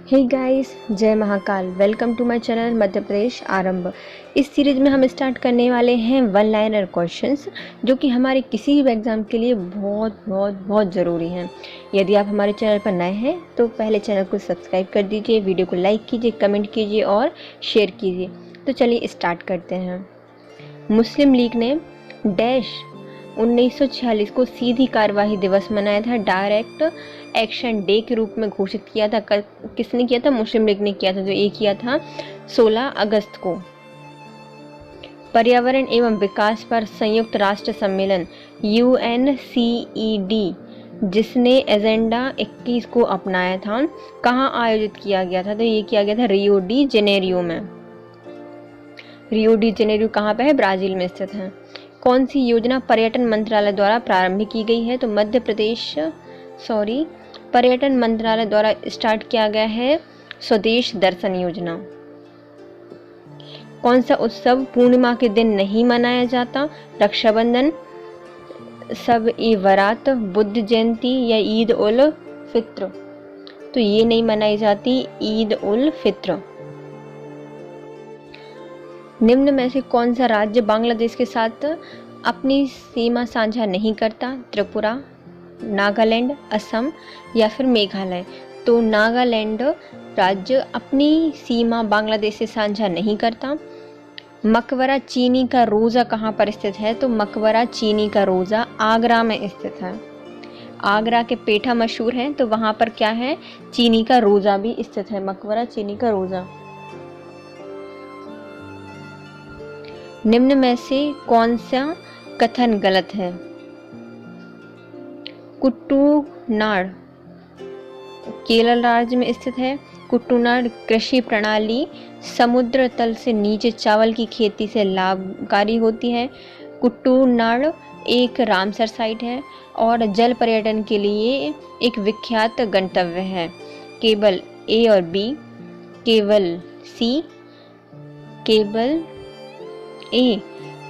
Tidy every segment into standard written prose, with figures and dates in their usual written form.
हे guys, जय Mahakal. Welcome to my channel Madhya Pradesh Aarambh. इस series में हम स्टार्ट करने वाले हैं वन लाइनर क्वेश्चंस, जो कि हमारे किसी भी एग्ज़ाम के लिए बहुत बहुत बहुत ज़रूरी हैं। यदि आप हमारे चैनल पर नए हैं तो पहले चैनल को सब्सक्राइब कर दीजिए, वीडियो को लाइक कीजिए, कमेंट कीजिए और शेयर कीजिए। तो चलिए स्टार्ट करते हैं। मुस्लिम लीग ने डैश 1946 को सीधी कार्यवाही दिवस मनाया था, डायरेक्ट एक्शन डे के रूप में घोषित किया था। किसने किया था? मुस्लिम लीग ने किया था, जो ये किया था 16 अगस्त को। पर्यावरण एवं विकास पर संयुक्त राष्ट्र सम्मेलन UNCED, जिसने एजेंडा 21 को अपनाया था, कहाँ आयोजित किया गया था? तो ये किया गया था रियो डी जेनेरियो में। रियो डी जेनेरियो कहाँ पे है? ब्राज़ील में स्थित है। कौन सी योजना पर्यटन मंत्रालय द्वारा प्रारंभ की गई है? तो पर्यटन मंत्रालय द्वारा स्टार्ट किया गया है स्वदेश दर्शन योजना। कौन सा उत्सव पूर्णिमा के दिन नहीं मनाया जाता? रक्षाबंधन, सब ए बरात, बुद्ध जयंती या ईद उल फित्र? तो ये नहीं मनाई जाती, ईद उल फित्र। निम्न में से कौन सा राज्य बांग्लादेश के साथ अपनी सीमा साझा नहीं करता? त्रिपुरा, नागालैंड, असम या फिर मेघालय? तो नागालैंड राज्य अपनी सीमा बांग्लादेश से साझा नहीं करता। मकबरा चीनी का रोज़ा कहाँ पर स्थित है? तो मकबरा चीनी का रोज़ा आगरा में स्थित है। आगरा के पेठा मशहूर हैं, तो वहाँ पर क्या है? चीनी का रोज़ा भी स्थित है, मकबरा चीनी का रोज़ा। निम्न में से कौन सा कथन गलत है? कुट्टूनाड केरल राज्य में स्थित है। कुट्टूनाड कृषि प्रणाली समुद्र तल से नीचे चावल की खेती से लाभकारी होती है। कुट्टूनाड एक रामसर साइट है और जल पर्यटन के लिए एक विख्यात गंतव्य है। केवल ए और बी, केवल सी, केवल ए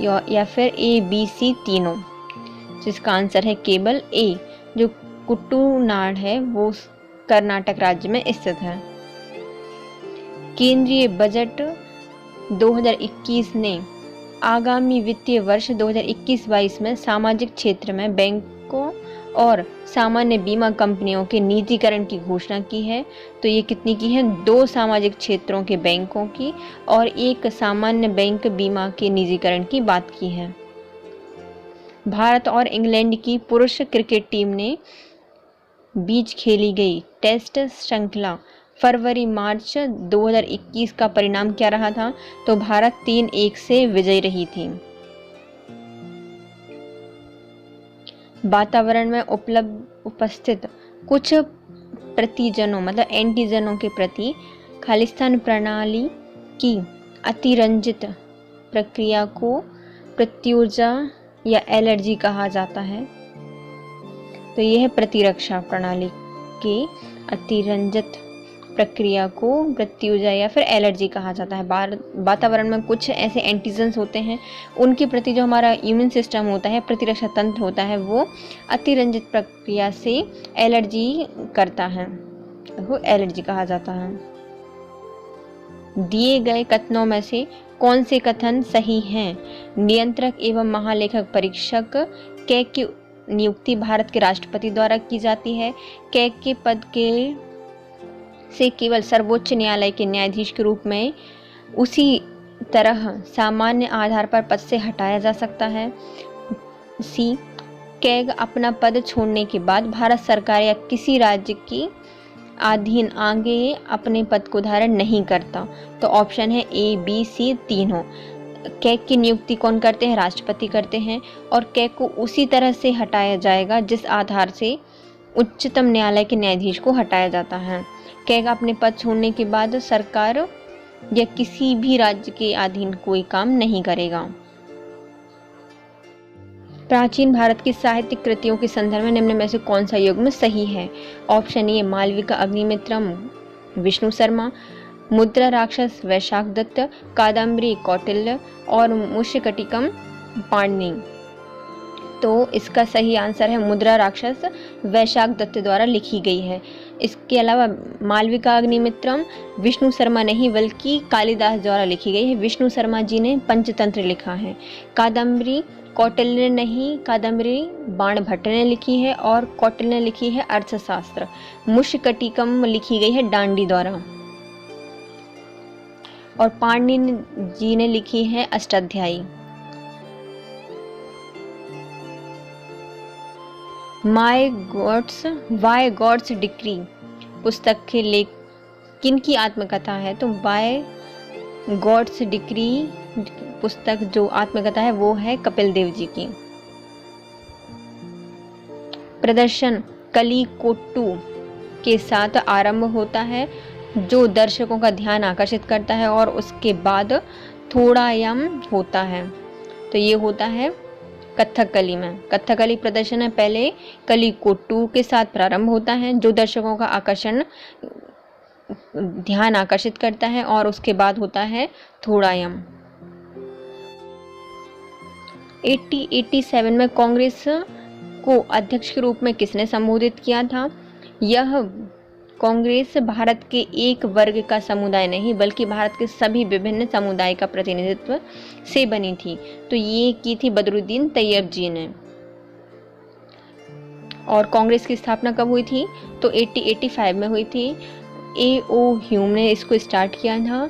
या फिर ABC तीनों? जिसका आंसर है केवल ए। जो कुट्टूनाड है वो कर्नाटक राज्य में स्थित है। केंद्रीय बजट 2021 ने आगामी वित्तीय वर्ष 2021-22 में सामाजिक क्षेत्र में बैंकों और सामान्य बीमा कंपनियों के निजीकरण की घोषणा की है। तो ये कितनी की है? 2 सामाजिक क्षेत्रों के बैंकों की और 1 सामान्य बैंक बीमा के निजीकरण की बात की है। भारत और इंग्लैंड की पुरुष क्रिकेट टीम ने बीच खेली गई टेस्ट श्रृंखला फरवरी-मार्च 2021 का परिणाम क्या रहा था? तो भारत 3-1 से विजयी रही थी। वातावरण में उपस्थित कुछ प्रतिजनों मतलब एंटीजनों के प्रति खालिस्तान प्रणाली की अतिरंजित प्रक्रिया को प्रत्युर्जा या एलर्जी कहा जाता है। तो यह है प्रतिरक्षा प्रणाली के अतिरंजित प्रक्रिया को प्रत्युर्जा या फिर एलर्जी कहा जाता है। वातावरण में कुछ ऐसे एंटीजन्स होते हैं, उनके प्रति जो हमारा इम्यून सिस्टम होता है, प्रतिरक्षा तंत्र होता है, वो अतिरंजित प्रक्रिया से एलर्जी करता है, वो एलर्जी कहा जाता है। दिए गए कथनों में से कौन से कथन सही हैं? नियंत्रक एवं महालेखक परीक्षक कैग की नियुक्ति भारत के राष्ट्रपति द्वारा की जाती है। कैग के पद के से केवल सर्वोच्च न्यायालय के न्यायाधीश के रूप में उसी तरह सामान्य आधार पर पद से हटाया जा सकता है। सी, कैग अपना पद छोड़ने के बाद भारत सरकार या किसी राज्य की अधीन आगे अपने पद को धारण नहीं करता। तो ऑप्शन है ABC तीनों। कैग की नियुक्ति कौन करते हैं? राष्ट्रपति करते हैं। और कैग को उसी तरह से हटाया जाएगा जिस आधार से उच्चतम न्यायालय के न्यायाधीश को हटाया जाता है। कैग अपने पद छोड़ने के बाद सरकार या किसी भी राज्य के अधीन कोई काम नहीं करेगा। प्राचीन भारत की साहित्यिक कृतियों के संदर्भ में निम्न में से कौन सा युग्म सही है? ऑप्शन ए मालविका अग्निमित्रम विष्णु शर्मा, मुद्रा राक्षस वैशाख दत्त, कादम्बरी कौटिल्य और मुष्यकटिकम पाणिनि। तो इसका सही आंसर है मुद्रा राक्षस वैशाख दत्त द्वारा लिखी गई है। इसके अलावा मालविका अग्निमित्रम विष्णु शर्मा नहीं बल्कि कालिदास द्वारा लिखी गई है। विष्णु शर्मा जी ने पंचतंत्र लिखा है। कादम्बरी कौटिल्य ने नहीं, कादम्बरी बाणभट्ट ने लिखी है और कौटिल्य ने लिखी है अर्थशास्त्र। मुष्कटिकम लिखी गई है डांडी द्वारा और पाणिनि जी ने लिखी है अष्टाध्यायी। वाई गॉड्स डिक्री पुस्तक के लेख किनकी आत्मकथा है? तो वाई गॉड्स डिक्री पुस्तक जो आत्मकथा है वो है कपिल देव जी की। प्रदर्शन कलिकोट्टू के साथ आरंभ होता है जो दर्शकों का ध्यान आकर्षित करता है और उसके बाद थोड़ायम होता है। तो ये होता है कथकली में। कथकली प्रदर्शन है पहले कलिकोट्टू के साथ प्रारंभ होता है जो दर्शकों का ध्यान आकर्षित करता है और उसके बाद होता है थोड़ायम। 1887 में कांग्रेस को अध्यक्ष के रूप में किसने संबोधित किया था? यह कांग्रेस भारत के एक वर्ग का समुदाय नहीं बल्कि भारत के सभी विभिन्न समुदाय का प्रतिनिधित्व से बनी थी। तो ये की थी बदरुद्दीन तैयब जी ने। और कांग्रेस की स्थापना कब हुई थी? तो 1885 में हुई थी। A.O. ह्यूम ने इसको स्टार्ट किया था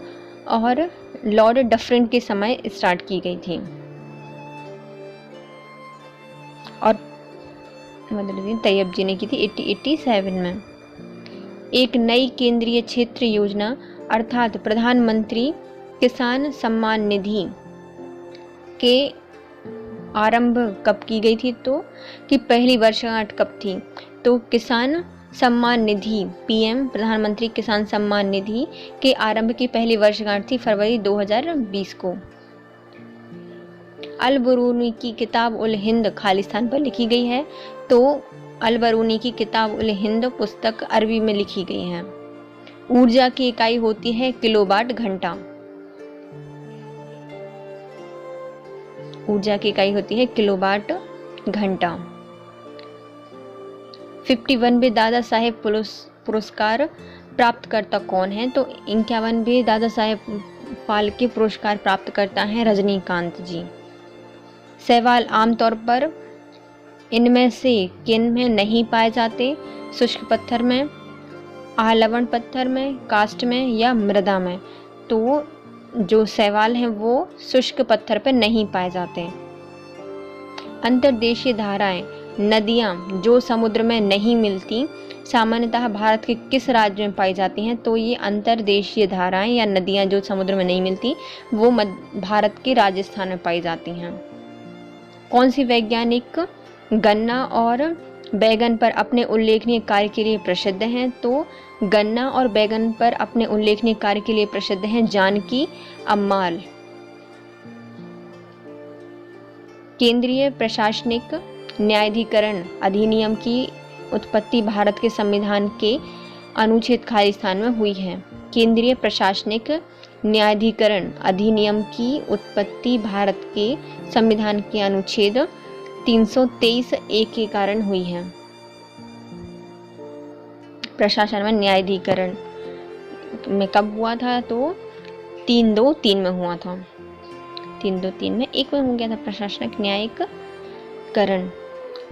और लॉर्ड डफरिन के समय स्टार्ट की गई थी और बदरुद्दीन तैयब जी ने की थी 1887 में। एक नई केंद्रीय क्षेत्र योजना अर्थात प्रधानमंत्री किसान सम्मान निधि के आरंभ कब की गई थी? तो कि पहली वर्षगांठ कब थी? तो किसान सम्मान निधि PM प्रधानमंत्री किसान सम्मान निधि के आरंभ की पहली वर्षगांठ थी फरवरी 2020 को। अल बरूनी की किताब उल हिंद खालिस्तान पर लिखी गई है। तो अल बरूनी की किताब उल हिंद पुस्तक अरबी में लिखी गई है। ऊर्जा की इकाई होती है किलोवाट घंटा। ऊर्जा की इकाई होती है किलोवाट घंटा। 51वें दादा साहेब पुरस्कार प्राप्तकर्ता कौन है? तो 51वें दादा साहेब फाल्के पुरस्कार प्राप्त करता है रजनीकांत जी। शैवाल आमतौर पर इनमें से किन में नहीं पाए जाते? शुष्क पत्थर में, आहलवण पत्थर में, कास्ट में या मृदा में? तो जो शैवाल हैं वो शुष्क पत्थर पर नहीं पाए जाते। अंतर्देशीय धाराएं नदियां जो समुद्र में नहीं मिलती सामान्यतः भारत के किस राज्य में पाई जाती हैं? तो ये अंतर्देशीय धाराएं या नदियां जो समुद्र में नहीं मिलती वो भारत के राजस्थान में पाई जाती हैं। कौन सी वैज्ञानिक गन्ना और बैगन पर अपने उल्लेखनीय कार्य के लिए प्रसिद्ध हैं? तो गन्ना और बैगन पर अपने उल्लेखनीय कार्य के लिए प्रसिद्ध हैं जानकी अम्माल। केंद्रीय प्रशासनिक न्यायाधिकरण अधिनियम की उत्पत्ति भारत के संविधान के अनुच्छेद खालिस्तान में हुई है। केंद्रीय प्रशासनिक न्यायाधिकरण अधिनियम की उत्पत्ति भारत के संविधान के अनुच्छेद 323(a) के कारण हुई है। प्रशासन में न्यायाधिकरण में कब हुआ था? तो 323 में हुआ था। 323 में एक में हो गया था प्रशासनिक न्यायिकरण।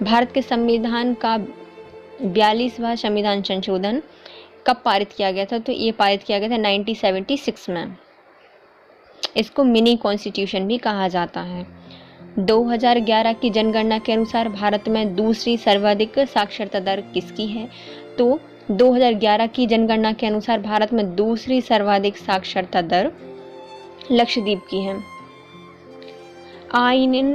भारत के संविधान का 42वां संविधान संशोधन कब पारित किया गया था? तो ये पारित किया गया था 1976 में। इसको मिनी कॉन्स्टिट्यूशन भी कहा जाता है। 2011 की जनगणना के अनुसार भारत में दूसरी सर्वाधिक साक्षरता दर किसकी है? तो 2011 की जनगणना के अनुसार भारत में दूसरी सर्वाधिक साक्षरता दर लक्षद्वीप की है। आईन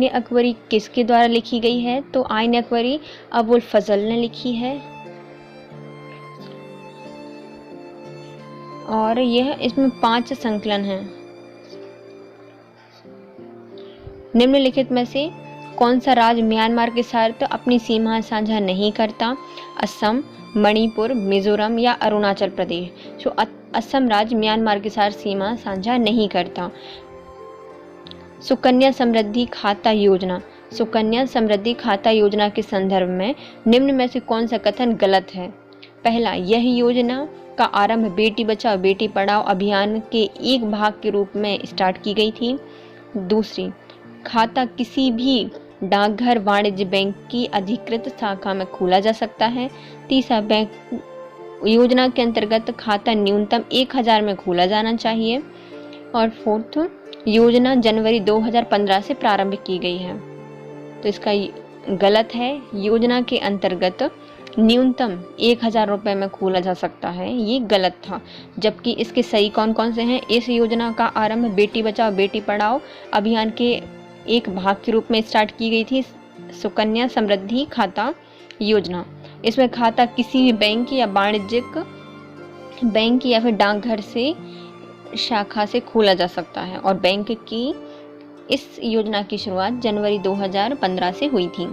अकबरी किसके द्वारा लिखी गई है? तो आईन अकबरी अबुल फजल ने लिखी है और यह इसमें 5 संकलन हैं। निम्नलिखित में से कौन सा राज्य म्यांमार के साथ अपनी सीमा साझा नहीं करता? असम, मणिपुर, मिजोरम या अरुणाचल प्रदेश? जो असम राज्य म्यांमार के साथ सीमा साझा नहीं करता। सुकन्या समृद्धि खाता योजना सुकन्या समृद्धि खाता योजना के संदर्भ में निम्न में से कौन सा कथन गलत है? पहला, यह योजना का आरंभ बेटी बचाओ बेटी पढ़ाओ अभियान के एक भाग के रूप में स्टार्ट की गई थी। दूसरी, खाता किसी भी डाकघर वाणिज्य बैंक की अधिकृत शाखा में खोला जा सकता है। तीसरा, बैंक योजना के अंतर्गत खाता न्यूनतम 1000 में खोला जाना चाहिए। और फोर्थ, योजना जनवरी 2015 से प्रारंभ की गई है, तो इसका गलत है। योजना के अंतर्गत न्यूनतम 1000 रुपये में खोला जा सकता है, ये गलत था। जबकि इसके सही कौन कौन से हैं? इस योजना का आरंभ बेटी बचाओ बेटी पढ़ाओ अभियान के एक भाग के रूप में स्टार्ट की गई थी, सुकन्या समृद्धि खाता योजना। इसमें खाता किसी भी बैंक या वाणिज्यिक बैंक या फिर डाकघर से शाखा से खोला जा सकता है और बैंक की इस योजना की शुरुआत जनवरी 2015 से हुई थी।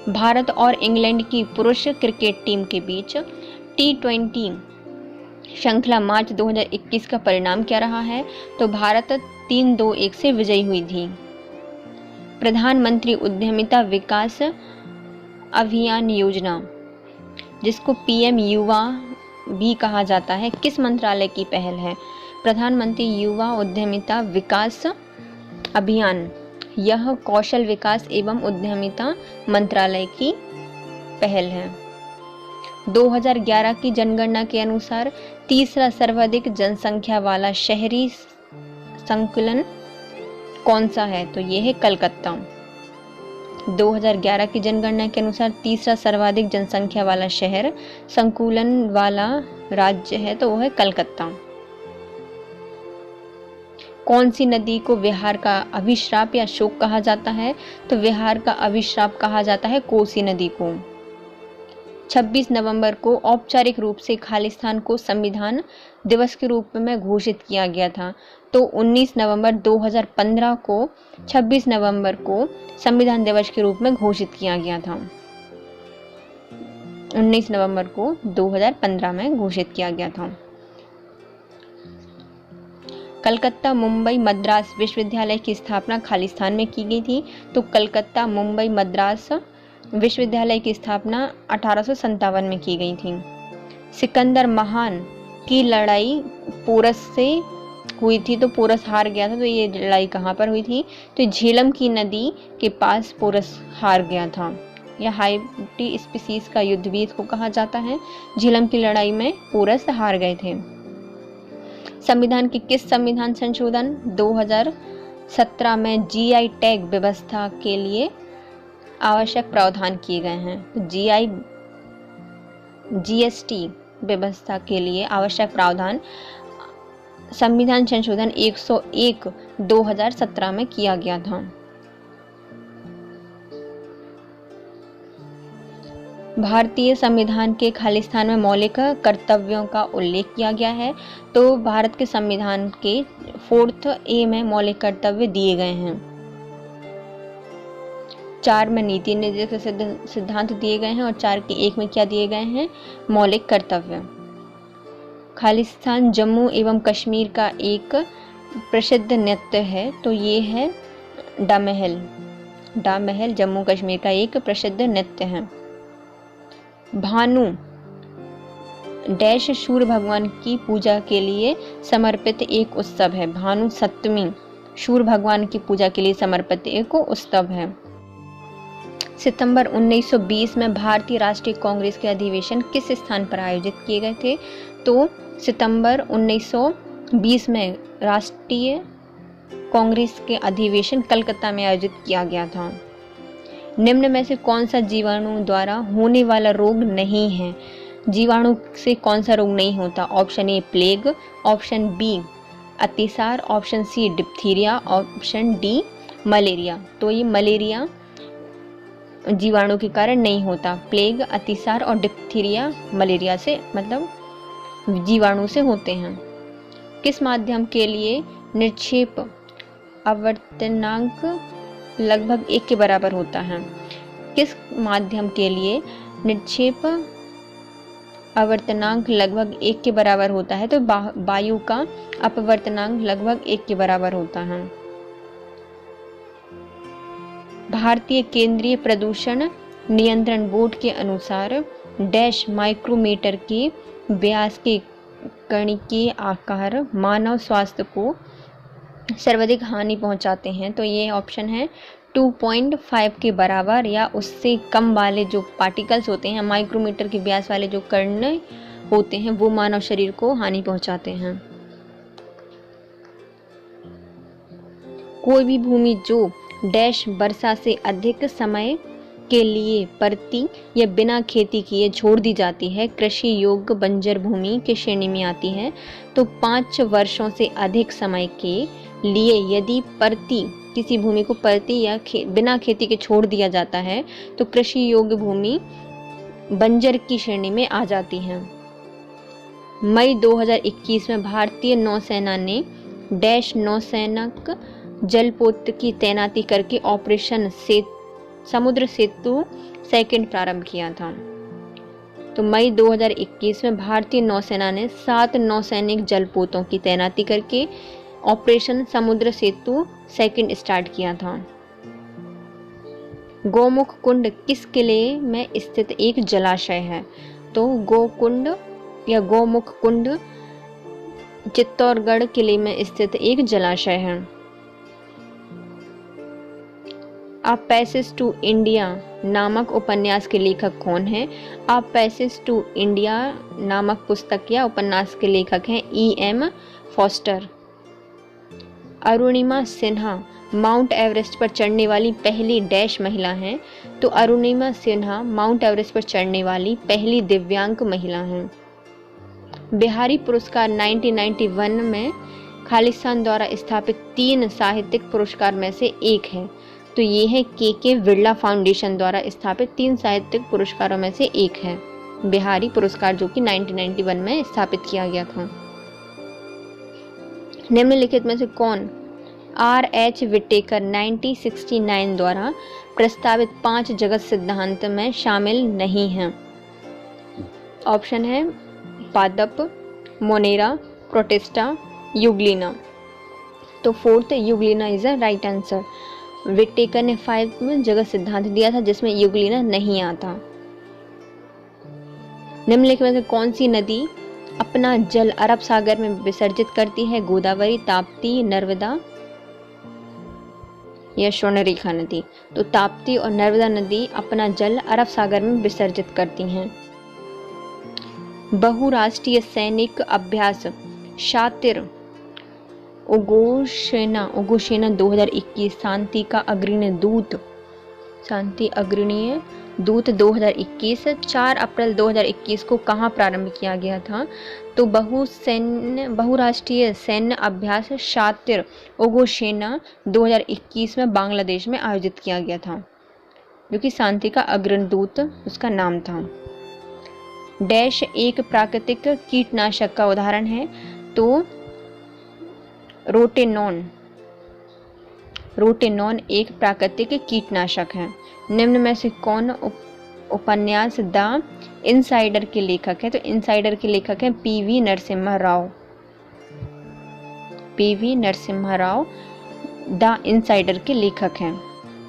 भारत और इंग्लैंड की पुरुष क्रिकेट टीम के बीच T20 श्रृंखला मार्च 2021 का परिणाम क्या रहा है? तो भारत 3-2-1 से विजयी हुई थी। प्रधानमंत्री उद्यमिता विकास अभियान योजना, जिसको PM युवा भी कहा जाता है, किस मंत्रालय की पहल है? प्रधानमंत्री युवा उद्यमिता विकास अभियान, यह कौशल विकास एवं उद्यमिता मंत्रालय की पहल है। 2011 की जनगणना के अनुसार तीसरा सर्वाधिक जनसंख्या वाला शहरी संकुलन कौन सा है? तो यह है कलकत्ता। 2011 की जनगणना के अनुसार तीसरा सर्वाधिक जनसंख्या वाला शहर संकुलन वाला राज्य है, तो वह है कलकत्ता। कौन सी नदी को बिहार का अभिश्राप या शोक कहा जाता है? तो बिहार का अभिश्राप कहा जाता है कोसी नदी को। 26 नवंबर को औपचारिक रूप से खालिस्तान को संविधान दिवस के रूप में घोषित किया गया था, तो 19 नवंबर 2015 को 26 नवंबर को संविधान दिवस के रूप में घोषित किया गया था। 19 नवंबर को 2015 में घोषित किया गया था। कलकत्ता मुंबई मद्रास विश्वविद्यालय की स्थापना खालिस्तान में की गई थी, तो कलकत्ता मुंबई मद्रास विश्वविद्यालय की स्थापना 1857 में की गई थी। सिकंदर महान की लड़ाई पोरस से हुई थी, तो पोरस हार गया था, तो ये लड़ाई कहाँ पर हुई थी? तो झेलम की नदी के पास पोरस हार गया था। यह हाइटी स्पीसीज का युद्ध भी इसको कहा जाता है। झेलम की लड़ाई में पोरस हार गए थे। संविधान के किस संविधान संशोधन 2017 में GI टैग व्यवस्था के लिए आवश्यक प्रावधान किए गए हैं? तो GST व्यवस्था के लिए आवश्यक प्रावधान संविधान संशोधन 101 2017 में किया गया था। भारतीय संविधान के खालिस्तान में मौलिक कर्तव्यों का उल्लेख किया गया है, तो भारत के संविधान के 4th A में मौलिक कर्तव्य दिए गए हैं। 4 में नीति निर्देशक सिद्धांत दिए गए हैं और 4 के 1 में क्या दिए गए हैं? मौलिक कर्तव्य। खालिस्तान जम्मू एवं कश्मीर का एक प्रसिद्ध नृत्य है, तो ये है डामहल। डामहल जम्मू कश्मीर का एक प्रसिद्ध नृत्य है। भानु डैश सूर्य भगवान की पूजा के लिए समर्पित एक उत्सव है। भानु सप्तमी सूर्य भगवान की पूजा के लिए समर्पित एक उत्सव है। सितंबर 1920 में भारतीय राष्ट्रीय कांग्रेस के अधिवेशन किस स्थान पर आयोजित किए गए थे? तो सितंबर 1920 में राष्ट्रीय कांग्रेस के अधिवेशन कलकत्ता में आयोजित किया गया था। निम्न में से कौन सा जीवाणु द्वारा होने वाला रोग नहीं है? जीवाणु से कौन सा रोग नहीं होता? Option A plague, option B अतिसार, option C diphtheria, option D malaria. तो ये मलेरिया जीवाणु के कारण नहीं होता। प्लेग, अतिसार और डिप्थीरिया मलेरिया से मतलब जीवाणु से होते हैं। किस माध्यम के लिए निक्षेप आवर्तनांक लगभग 1 के बराबर होता है? किस माध्यम के लिए निक्षेप आवर्तनांक लगभग 1 के बराबर होता है? तो वायु का अपवर्तनांक लगभग 1 के बराबर होता है। भारतीय केंद्रीय प्रदूषण नियंत्रण बोर्ड के अनुसार डैश माइक्रोमीटर के व्यास के कणिकीय आकार मानव स्वास्थ्य को सर्वाधिक हानि पहुंचाते हैं। तो ये ऑप्शन है 2.5 के बराबर या उससे कम वाले जो पार्टिकल्स होते हैं, माइक्रोमीटर के व्यास वाले जो कण होते हैं, वो मानव शरीर को हानि पहुंचाते हैं। कोई भी भूमि जो डैश वर्षा से अधिक समय के लिए परती या बिना खेती किए छोड़ दी जाती है, कृषि योग्य बंजर भूमि की श्रेणी में आती है। तो 5 वर्षों से अधिक समय के लिए यदि परती, किसी भूमि को परती या बिना खेती के छोड़ दिया जाता है, तो कृषि योग्य भूमि बंजर की श्रेणी में आ जाती है। मई 2021 में भारतीय नौसेना ने डैश नौसैनिक जलपोत की तैनाती करके ऑपरेशन समुद्र सेतु सेकंड प्रारंभ किया था। तो मई 2021 में भारतीय नौसेना ने 7 नौसैनिक जलपोतों की तैनाती करके ऑपरेशन समुद्र सेतु सेकंड स्टार्ट किया था। गौमुख कुंड किस किले में स्थित एक जलाशय है? तो गोकुंड या गौमुख कुंड चित्तौड़गढ़ किले में स्थित एक जलाशय है। अ पैसेज टू इंडिया नामक उपन्यास के लेखक कौन है? अ पैसेज टू इंडिया नामक पुस्तक या उपन्यास के लेखक हैं E.M. Foster. Arunima Sinha mount Everest पर चढ़ने वाली पहली डैश महिला हैं। तो अरुणिमा सिन्हा माउंट एवरेस्ट पर चढ़ने वाली पहली दिव्यांग महिला हैं। बिहारी पुरस्कार 1991 में खालिस्तान द्वारा स्थापित 3 साहित्यिक पुरस्कार में से एक है। तो ये है के बिरला फाउंडेशन द्वारा स्थापित 3 साहित्यिक पुरस्कारों में से एक है बिहारी पुरस्कार, जो कि 1991 में स्थापित किया गया था। निम्नलिखित में से कौन R.H. विटेकर 1969 द्वारा प्रस्तावित 5 जगत सिद्धांत में शामिल नहीं हैं? ऑप्शन है पादप, मोनेरा, प्रोटेस्टा, यूग्लिना। तो 4th euglena is a right answer. Whittaker ने 5 में जगत सिद्धांत दिया था जिसमें यूग्लिना नहीं आता। निम्नलिखित में से कौन सी नदी अपना जल अरब सागर में विसर्जित करती है? गोदावरी, ताप्ती, नर्मदा या स्वर्णरेखा नदी। तो ताप्ती और नर्मदा नदी अपना जल अरब सागर में विसर्जित करती हैं। बहुराष्ट्रीय सैनिक अभ्यास शातिर उगोशेना 2021 शांति अग्रणीय दूत 2021 4 अप्रैल 2021 को कहाँ प्रारंभ किया गया था? तो बहुराष्ट्रीय सैन्य अभ्यास शातिर उगोशेना 2021 में बांग्लादेश में आयोजित किया गया था, जो कि शांति का अग्रदूत उसका नाम था। डैश एक प्राकृतिक कीटनाशक का उदाहरण है? तो रोटेनॉन एक प्राकृतिक कीटनाशक है। निम्न में से कौन उपन्यास द इनसाइडर के लेखक है? तो इनसाइडर के लेखक हैं पी.वी. नरसिम्हा राव द इनसाइडर के लेखक हैं।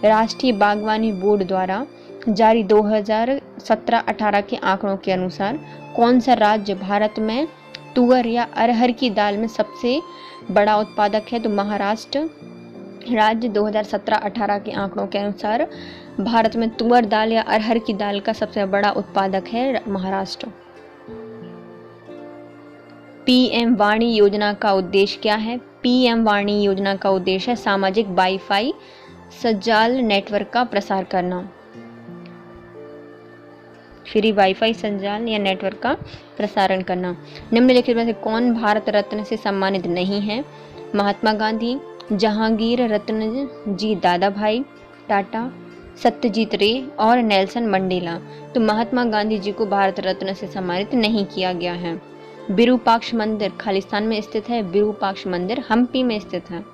राष्ट्रीय बागवानी बोर्ड द्वारा जारी 2017-18 के आंकड़ों के अनुसार कौन सा राज्य भारत में तुअर या अरहर की दाल में सबसे बड़ा उत्पादक है? तो महाराष्ट्र राज्य 2017-18 के आंकड़ों के अनुसार भारत में तुअर दाल या अरहर की दाल का सबसे बड़ा उत्पादक है महाराष्ट्र। पीएम वाणी योजना का उद्देश्य क्या है? पीएम वाणी योजना का उद्देश्य है सामाजिक वाईफाई संजाल नेटवर्क का प्रसार करना। फ्री वाईफाई संजाल या नेटवर्क का प्रसारण करना। निम्नलिखित में से कौन भारत रत्न से सम्मानित नहीं है? महात्मा गांधी, जहांगीर रत्न जी, दादा भाई टाटा, सत्यजीत रे और नेल्सन मंडेला। तो महात्मा गांधी जी को भारत रत्न से सम्मानित नहीं किया गया है। विरूपाक्ष मंदिर खालिस्तान में स्थित है। विरूपाक्ष मंदिर हम्पी में स्थित है।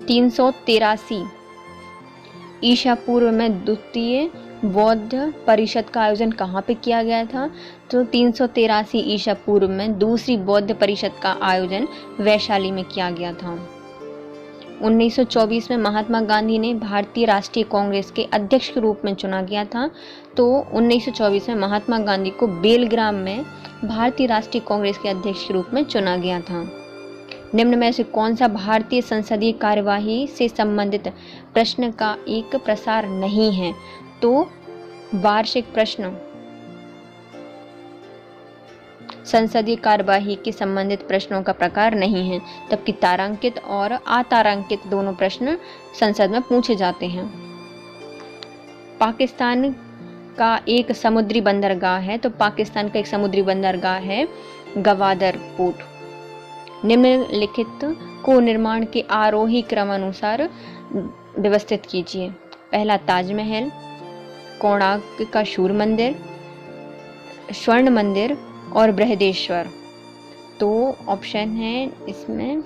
383 ईसा पूर्व में द्वितीय बौद्ध परिषद का आयोजन कहाँ पे किया गया था? तो 383 ईसा पूर्व में दूसरी बौद्ध परिषद का आयोजन वैशाली में किया गया था। 1924 में महात्मा गांधी ने भारतीय राष्ट्रीय कांग्रेस के अध्यक्ष के रूप में चुना गया था। तो 1924 में महात्मा गांधी को बेलग्राम में भारतीय राष्ट्रीय कांग्रेस के अध्यक्ष के रूप में चुना गया था। निम्न में से कौन सा भारतीय संसदीय कार्यवाही से संबंधित प्रश्न का एक प्रसार नहीं है? तो वार्षिक प्रश्न संसदीय कार्यवाही के संबंधित प्रश्नों का प्रकार नहीं है, जबकि तारांकित और अतारांकित दोनों प्रश्न संसद में पूछे जाते हैं। पाकिस्तान का एक समुद्री बंदरगाह है, तो पाकिस्तान का एक समुद्री बंदरगाह है गवादर पोर्ट। निम्नलिखित को निर्माण के आरोही क्रमानुसार व्यवस्थित कीजिए। पहला ताजमहल, कोणार्क का सूर्य मंदिर, स्वर्ण मंदिर और बृहदेश्वर। तो ऑप्शन है इसमें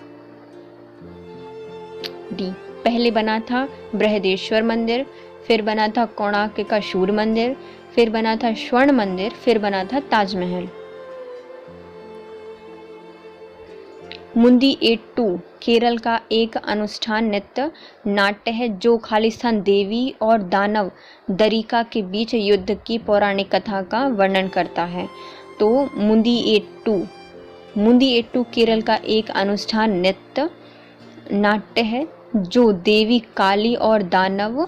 डी। पहले बना था बृहदेश्वर मंदिर, फिर बना था कोणार्क का सूर्य मंदिर, फिर बना था स्वर्ण मंदिर, फिर बना था ताजमहल। मुंदी-एट्टू केरल का एक अनुष्ठान नृत्य नाट्य है जो खालिस्तान देवी और दानव दरिका के बीच युद्ध की पौराणिक कथा का वर्णन करता है। तो मुंदी-एट्टू केरल का एक अनुष्ठान नृत्य नाट्य है जो देवी काली और दानव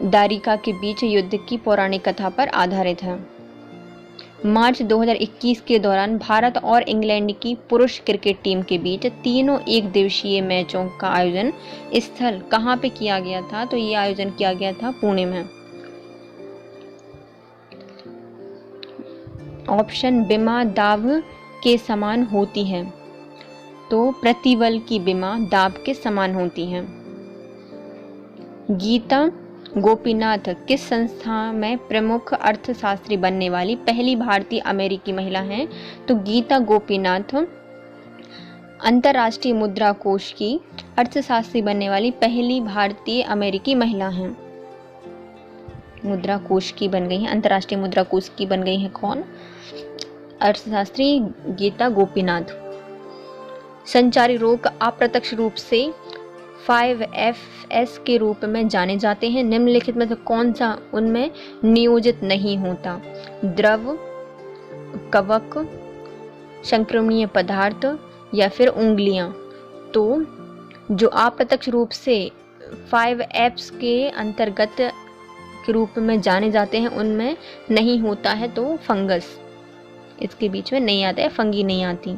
दारिका के बीच युद्ध की पौराणिक कथा पर आधारित है। मार्च 2021 के दौरान भारत और इंग्लैंड की पुरुष क्रिकेट टीम के बीच तीनों एक दिवसीय मैचों का आयोजन स्थल कहां पे किया गया था? तो ये आयोजन किया गया था पुणे में। ऑप्शन विमा दाब के समान होती है, तो प्रतिबल की विमा दाब के समान होती है। गीता गोपीनाथ किस संस्था में प्रमुख अर्थशास्त्री बनने वाली पहली भारतीय अमेरिकी महिला हैं? तो गीता गोपीनाथ अंतर्राष्ट्रीय मुद्रा कोष की अर्थशास्त्री बनने वाली पहली भारतीय अमेरिकी महिला हैं। मुद्रा कोष की बन गई हैं, अंतर्राष्ट्रीय मुद्रा कोष की बन गई हैं कौन? अर्थशास्त्री गीता गोपीनाथ। संचारी रोग अप्रत्यक्ष रूप से 5FS के रूप में जाने जाते हैं। निम्नलिखित में से कौन सा उनमें नियोजित नहीं होता? द्रव, कवक, संक्रमणीय पदार्थ या फिर उंगलियां। तो जो अप्रत्यक्ष रूप से 5Fs के अंतर्गत के रूप में जाने जाते हैं उनमें नहीं होता है तो फंगस इसके बीच में नहीं आता है, फंगी नहीं आती।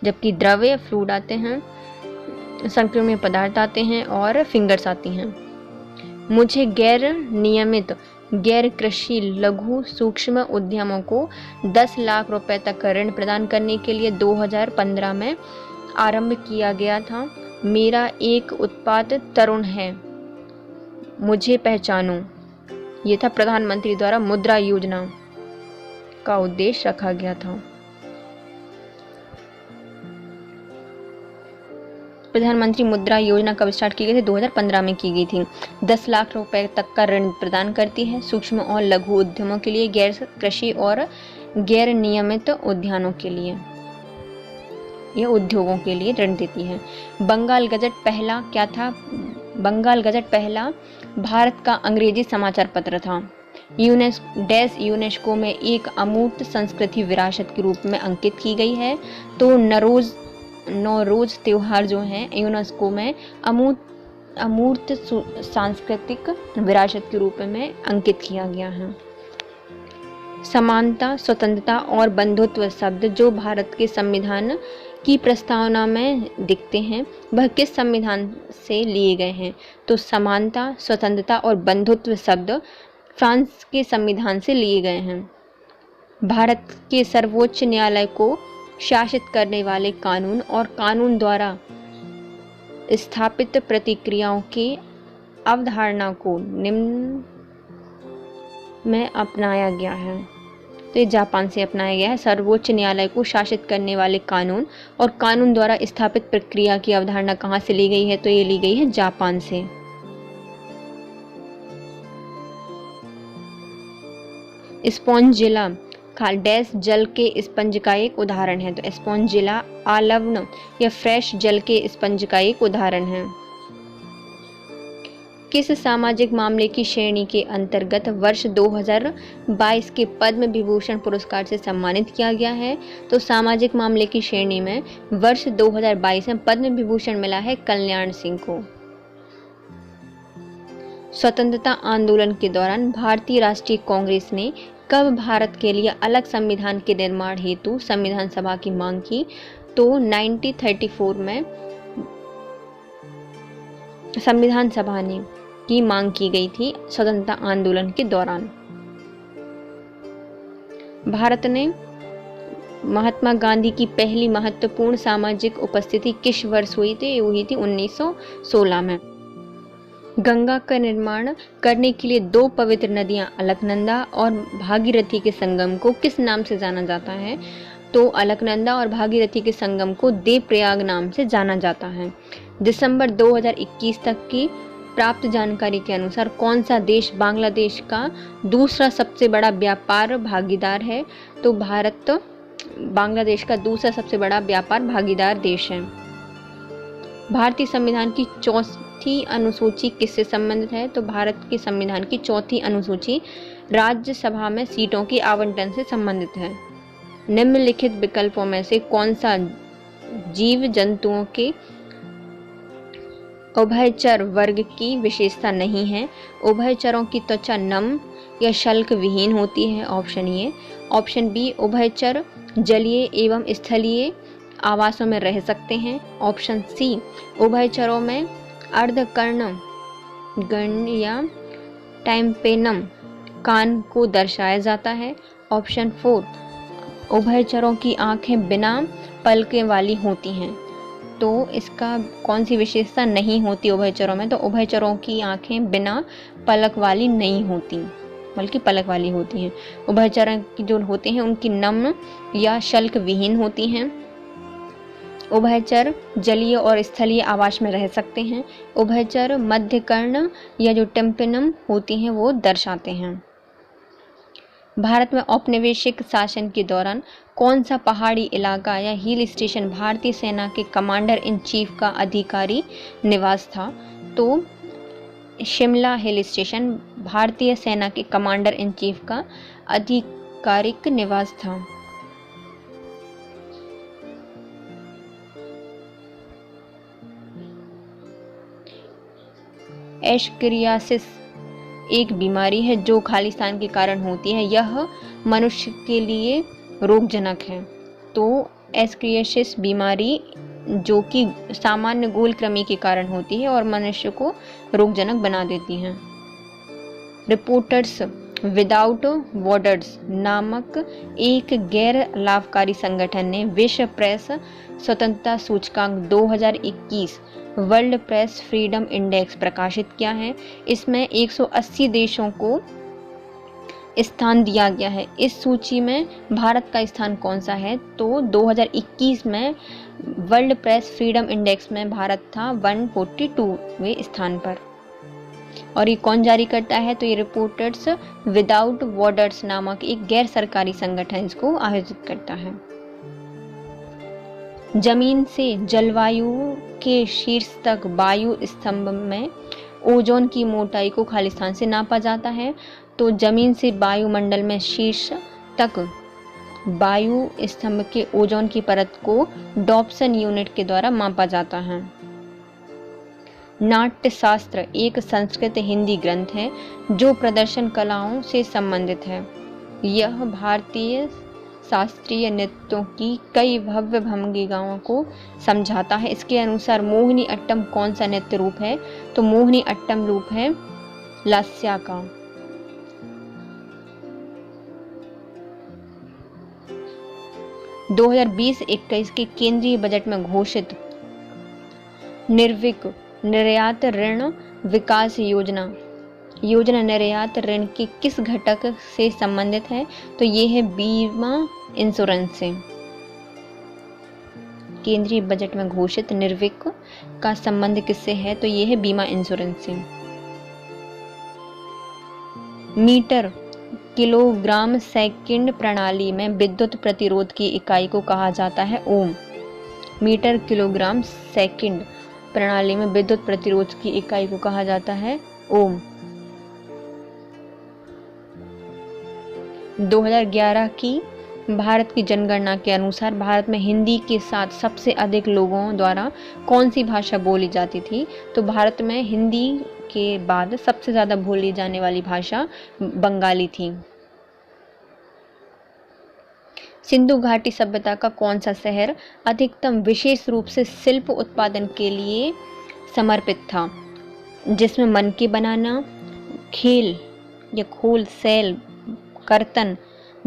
जबकि द्रव या फ्लूइड आते हैं, संक्रमणीय पदार्थ आते हैं और फिंगर्स आती हैं। मुझे गैर नियमित गैर कृषि लघु सूक्ष्म उद्यमों को 10 लाख रुपए तक का ऋण प्रदान करने के लिए 2015 में आरंभ किया गया था। मेरा एक उत्पाद तरुण है, मुझे पहचानो। ये था प्रधानमंत्री द्वारा मुद्रा योजना का उद्देश्य रखा गया था। प्रधानमंत्री मुद्रा योजना कब स्टार्ट की गई थी? 2015 में की गई थी। 10 लाख रुपए तक का ऋण प्रदान करती है सूक्ष्म और लघु उद्यमों के लिए, गैर कृषि और गैर नियमित उद्यानों के लिए, यह उद्योगों के लिए ऋण देती है। बंगाल गजट पहला क्या था? बंगाल गजट पहला भारत का अंग्रेजी समाचार पत्र था। यूनेस्को में एक अमूर्त संस्कृति विरासत के रूप में अंकित की गई है। तो नौरोज त्योहार जो है यूनेस्को में अमूर्त सांस्कृतिक विरासत के रूप में अंकित किया गया है। समानता, स्वतंत्रता और बंधुत्व शब्द जो भारत के संविधान की प्रस्तावना में दिखते हैं वह किस संविधान से लिए गए हैं? तो समानता, स्वतंत्रता और बंधुत्व शब्द फ्रांस के संविधान से लिए गए हैं। भारत के सर्वोच्च न्यायालय को शासित करने वाले कानून और कानून द्वारा स्थापित प्रतिक्रियाओं की अवधारणा को निम्न में अपनाया गया है। तो ये जापान से अपनाया गया है। सर्वोच्च न्यायालय को शासित करने वाले कानून और कानून द्वारा स्थापित प्रक्रिया की अवधारणा कहाँ से ली गई है? तो ये ली गई है जापान से। स्पॉन्ज जिला डैश जल के स्पंज का एक उदाहरण है, तो स्पॉन्जिला आलवण या फ्रेश जल के स्पंज का एक उदाहरण है। किस सामाजिक मामले की श्रेणी के अंतर्गत वर्ष 2022 के पद्म विभूषण पुरस्कार से सम्मानित किया गया है? तो सामाजिक मामले की श्रेणी में वर्ष 2022 में पद्म विभूषण मिला है कल्याण सिंह को। स्वतंत्रता आंदोलन के दौरान भारतीय राष्ट्रीय कांग्रेस ने कब भारत के लिए अलग संविधान के निर्माण हेतु संविधान सभा की मांग की? तो 1934 में संविधान सभा ने की मांग की गई थी स्वतंत्रता आंदोलन के दौरान। भारत ने महात्मा गांधी की पहली महत्वपूर्ण सामाजिक उपस्थिति किस वर्ष हुई थी? ये हुई थी 1916 में। गंगा का निर्माण करने के लिए दो पवित्र नदियां अलकनंदा और भागीरथी के संगम को किस नाम से जाना जाता है? तो अलकनंदा और भागीरथी के संगम को देवप्रयाग नाम से जाना जाता है। दिसंबर 2021 तक की प्राप्त जानकारी के अनुसार कौन सा देश बांग्लादेश का दूसरा सबसे बड़ा व्यापार भागीदार है? तो भारत बांग्लादेश का दूसरा सबसे बड़ा व्यापार भागीदार देश है। भारतीय संविधान की चौथी अनुसूची किससे संबंधित है? तो भारत के संविधान की चौथी अनुसूची राज्यसभा में सीटों के आवंटन से संबंधित है। निम्नलिखित विकल्पों में से कौन सा जीव जंतुओं के उभयचर वर्ग की विशेषता नहीं है? उभयचरों की त्वचा नम या शल्क विहीन होती है, ऑप्शन ए। ऑप्शन बी, उभयचर जलीय एवं स्थलीय आवासों में रह सकते हैं। ऑप्शन सी, उभयचरों में अर्धकर्ण गण या टाइम्पेनम कान को दर्शाया जाता है। ऑप्शन 4, उभयचरों की आंखें बिना पलकें वाली होती हैं। तो इसका कौन सी विशेषता नहीं होती उभयचरों में? तो उभयचरों की आंखें बिना पलक वाली नहीं होती, बल्कि पलक वाली होती हैं। उभयचर की जो होते हैं उनकी नम्न या शल्क विहीन होती हैं। उभयचर जलीय और स्थलीय आवास में रह सकते हैं। उभयचर मध्यकर्ण या जो टेम्पेनम होती हैं वो दर्शाते हैं। भारत में औपनिवेशिक शासन के दौरान कौन सा पहाड़ी इलाका या हिल स्टेशन भारतीय सेना के कमांडर इन चीफ का अधिकारी निवास था? तो शिमला हिल स्टेशन भारतीय सेना के कमांडर इन चीफ का आधिकारिक निवास था। एस्केरियासिस एक बीमारी है जो खालिस्तान के कारण होती है। यह मनुष्य के लिए रोगजनक है। तो एस्केरियासिस बीमारी जो कि सामान्य गोल कृमि के कारण होती है और मनुष्य को रोगजनक बना देती है। रिपोर्टर्स विदाउट बॉर्डर्स नामक एक गैर लाभकारी संगठन ने विश्व प्रेस स्वतंत्रता सूचकांक 2021 वर्ल्ड प्रेस फ्रीडम इंडेक्स प्रकाशित किया है। इसमें 180 देशों को स्थान दिया गया है। इस सूची में भारत का स्थान कौन सा है? तो 2021 में वर्ल्ड प्रेस फ्रीडम इंडेक्स में भारत था 142वें स्थान पर। और ये कौन जारी करता है? तो ये रिपोर्टर्स विदाउट बॉर्डर्स नामक एक गैर सरकारी संगठन इसको आयोजित करता है। जमीन से जलवायु के शीर्ष तक वायु स्तंभ में ओजोन की मोटाई को खालिस्तान से नापा जाता है। तो जमीन से वायुमंडल में शीर्ष तक वायु स्तंभ के ओजोन की परत को डॉप्सन यूनिट के द्वारा मापा जाता है। नाट्यशास्त्र एक संस्कृत हिंदी ग्रंथ है जो प्रदर्शन कलाओं से संबंधित है। यह भारतीय शास्त्रीय नृत्यों की कई भव्य भंगिमाओं को समझाता है। इसके अनुसार मोहिनी अट्टम कौन सा नृत्य रूप है? तो मोहिनी अट्टम रूप है लास्या का। दो 2021 के केंद्रीय बजट में घोषित निर्यात ऋण विकास योजना निर्यात ऋण के किस घटक से संबंधित है? तो ये है बीमा इंश्योरेंस से। केंद्रीय बजट में घोषित निर्विक का संबंध किससे है? तो ये है बीमा इंश्योरेंस से। मीटर किलोग्राम सेकंड प्रणाली में विद्युत प्रतिरोध की इकाई को कहा जाता है ओम। मीटर किलोग्राम सेकंड प्रणाली में विद्युत प्रतिरोध की इकाई को कहा जाता है ओम। 2011 की भारत की जनगणना के अनुसार भारत में हिंदी के साथ सबसे अधिक लोगों द्वारा कौन सी भाषा बोली जाती थी? तो भारत में हिंदी के बाद सबसे ज़्यादा बोली जाने वाली भाषा बंगाली थी। सिंधु घाटी सभ्यता का कौन सा शहर अधिकतम विशेष रूप से शिल्प उत्पादन के लिए समर्पित था, जिसमें मनके बनाना, खेल या खोल, सैल, कर्तन,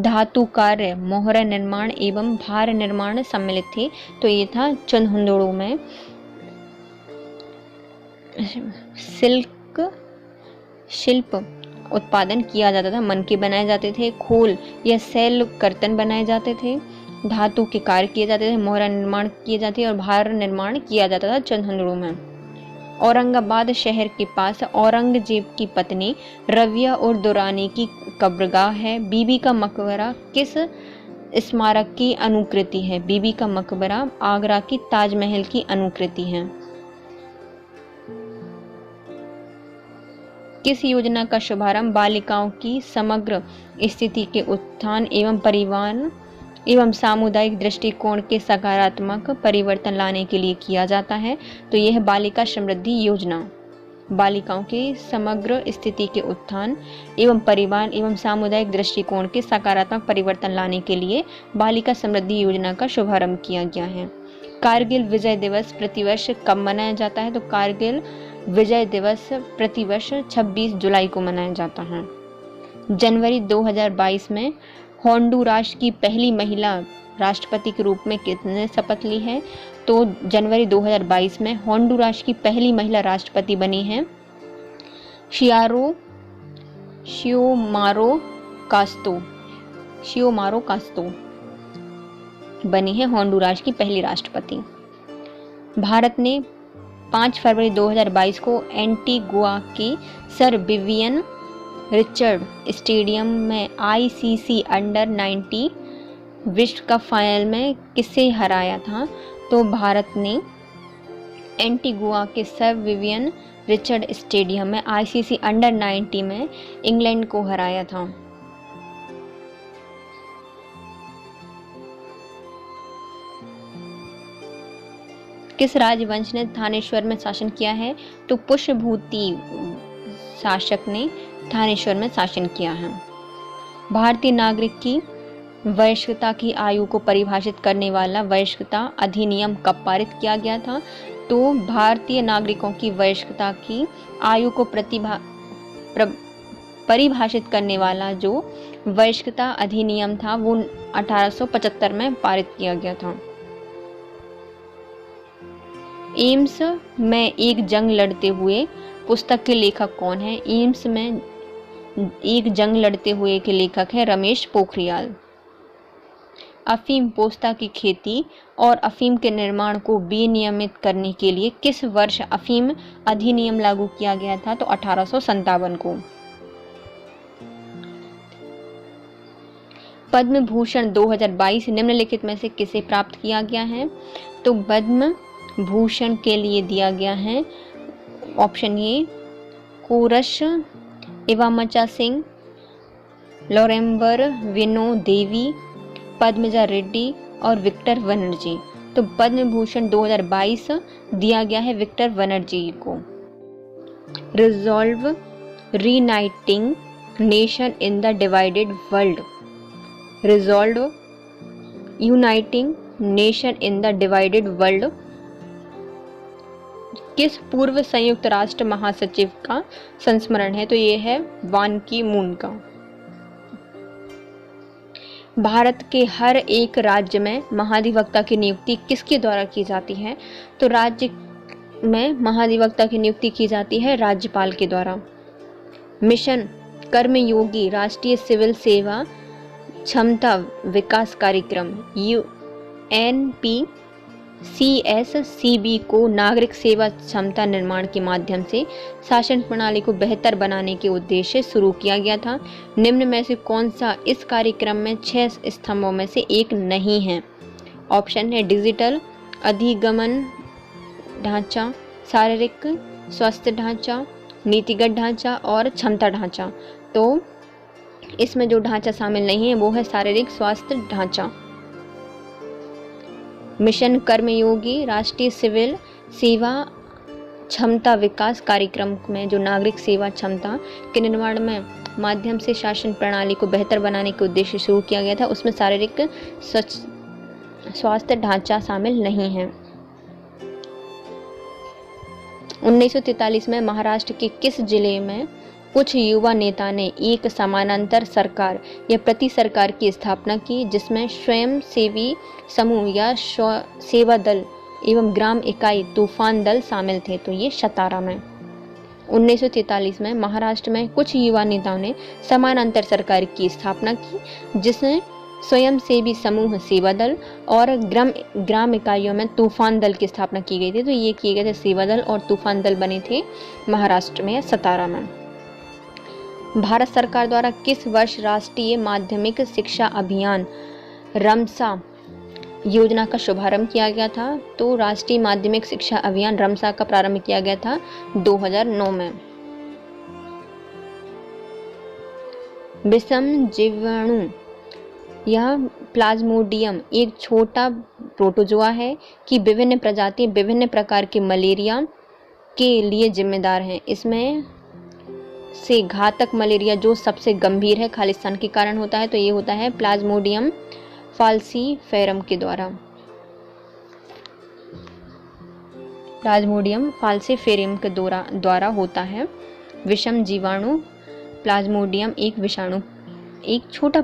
धातु कार्य, मोहरा निर्माण एवं भार निर्माण सम्मिलित थे? तो ये था चंदहुंदड़ो में शिल्प उत्पादन किया जाता था। मनके बनाए जाते थे, खोल या सैल कर्तन बनाए जाते थे, धातु के कार्य किए जाते थे, मोहरा निर्माण किए जाते थे और भार निर्माण किया जाता था चंदहुंदड़ो में। औरंगाबाद शहर के पास औरंगजेब की पत्नी रविया और दुरानी की कब्रगाह है। बीबी का मकबरा किस स्मारक की अनुकृति है? बीबी का मकबरा आगरा की ताजमहल की अनुकृति है। किस योजना का शुभारंभ बालिकाओं की समग्र स्थिति के उत्थान एवं परिवार एवं सामुदायिक दृष्टिकोण के सकारात्मक परिवर्तन लाने के लिए किया जाता है? तो यह बालिका समृद्धि योजना। बालिकाओं के समग्र स्थिति के उत्थान एवं परिवार एवं सामुदायिक दृष्टिकोण के सकारात्मक परिवर्तन लाने के लिए बालिका समृद्धि योजना का शुभारंभ किया गया है। कारगिल विजय दिवस प्रतिवर्ष कब मनाया जाता है? तो कारगिल विजय दिवस प्रतिवर्ष 26 जुलाई को मनाया जाता है। जनवरी 2022 में होंडुरास की पहली महिला राष्ट्रपति के रूप में किसने शपथ ली है? तो जनवरी 2022 में होंडुरास की पहली महिला राष्ट्रपति बनी है शियोमारो कास्तो बनी है होंडुरास की पहली राष्ट्रपति। भारत ने 5 फरवरी 2022 को एंटीगुआ की सर विवियन रिचर्ड स्टेडियम में ICC अंडर-19 विश्व कप फाइनल में किसे हराया था? तो भारत ने एंटीगुआ के सर विवियन रिचर्ड स्टेडियम में ICC अंडर-19 में इंग्लैंड को हराया था। किस राजवंश ने थानेश्वर में शासन किया है? तो पुष्यभूति शासक ने थानेश्वर में शासन किया है। भारतीय नागरिक की वयस्कता की आयु को परिभाषित करने वाला वयस्कता अधिनियम कब पारित किया गया था? तो भारतीय नागरिकों की वयस्कता की आयु को परिभाषित करने वाला जो वयस्कता अधिनियम था वो 1875 में पारित किया गया था। एम्स में एक जंग लड़ते हुए पुस्तक के लेखक कौन है? एम्स में एक जंग लड़ते हुए के लेखक है रमेश पोखरियाल। अफीम पोस्ता की खेती और अफीम के निर्माण को विनियमित करने के लिए किस वर्ष अफीम अधिनियम लागू किया गया था? तो 1857 को। पद्म भूषण 2022 निम्नलिखित में से किसे प्राप्त किया गया है? तो पद्म भूषण के लिए दिया गया है ऑप्शन ए कोरश इवामचा सिंह, लॉरेम्बर विनो देवी, पद्मजा रेड्डी और विक्टर बनर्जी। तो पद्म भूषण 2022 दिया गया है विक्टर बनर्जी को। Resolve reuniting nation in the divided world. Resolve uniting nation in the divided world किस पूर्व संयुक्त राष्ट्र महासचिव का संस्मरण है? तो ये है बान की मून का। भारत के हर एक राज्य में महाधिवक्ता की नियुक्ति किसके द्वारा की जाती है? तो राज्य में महाधिवक्ता की नियुक्ति की जाती है राज्यपाल के द्वारा। मिशन कर्मयोगी राष्ट्रीय सिविल सेवा क्षमता विकास कार्यक्रम UNP CSCB को नागरिक सेवा क्षमता निर्माण के माध्यम से शासन प्रणाली को बेहतर बनाने के उद्देश्य से शुरू किया गया था। निम्न में से कौन सा इस कार्यक्रम में 6 स्तंभों में से एक नहीं है? ऑप्शन है डिजिटल, अधिगमन ढांचा, शारीरिक स्वास्थ्य ढांचा, नीतिगत ढांचा और क्षमता ढांचा। तो इसमें जो ढांचा शामिल नहीं है वो है शारीरिक स्वास्थ्य ढांचा। मिशन कर्मयोगी राष्ट्रीय सिविल सेवा क्षमता विकास कार्यक्रम में जो नागरिक सेवा क्षमता के निर्माण में माध्यम से शासन प्रणाली को बेहतर बनाने के उद्देश्य शुरू किया गया था, उसमें शारीरिक स्वास्थ्य ढांचा शामिल नहीं है। 1943 में महाराष्ट्र के किस जिले में कुछ युवा नेता ने एक समानांतर सरकार या प्रति सरकार की स्थापना की, जिसमें स्वयं सेवी समूह या सेवा दल एवं ग्राम इकाई तूफान दल शामिल थे? तो ये सतारा में। 1943 में महाराष्ट्र में कुछ युवा नेताओं ने समानांतर सरकार की स्थापना की, जिसमें स्वयं सेवी समूह सेवा दल और ग्राम इकाइयों में तूफान दल की स्थापना की गई थी। तो ये किए गए थे, सेवा दल और तूफान दल बने थे महाराष्ट्र में, सतारा में। भारत सरकार द्वारा किस वर्ष राष्ट्रीय माध्यमिक शिक्षा अभियान रमसा योजना का शुभारंभ किया गया था? तो राष्ट्रीय माध्यमिक शिक्षा अभियान रमसा का प्रारंभ किया गया था 2009 में। विषम जीवाणु यह प्लाज्मोडियम एक छोटा प्रोटोजोआ है कि विभिन्न प्रजाति विभिन्न प्रकार के मलेरिया के लिए जिम्मेदार हैं। इसमें से घातक मलेरिया जो सबसे गंभीर है खालिस्तान के कारण होता है, तो ये होता है प्लाज्मोडियम फाल्सीफेरम के द्वारा। प्लाज्मोडियम फाल्सीफेरम के द्वारा होता है विषम जीवाणु। प्लाज्मोडियम एक विषाणु, एक छोटा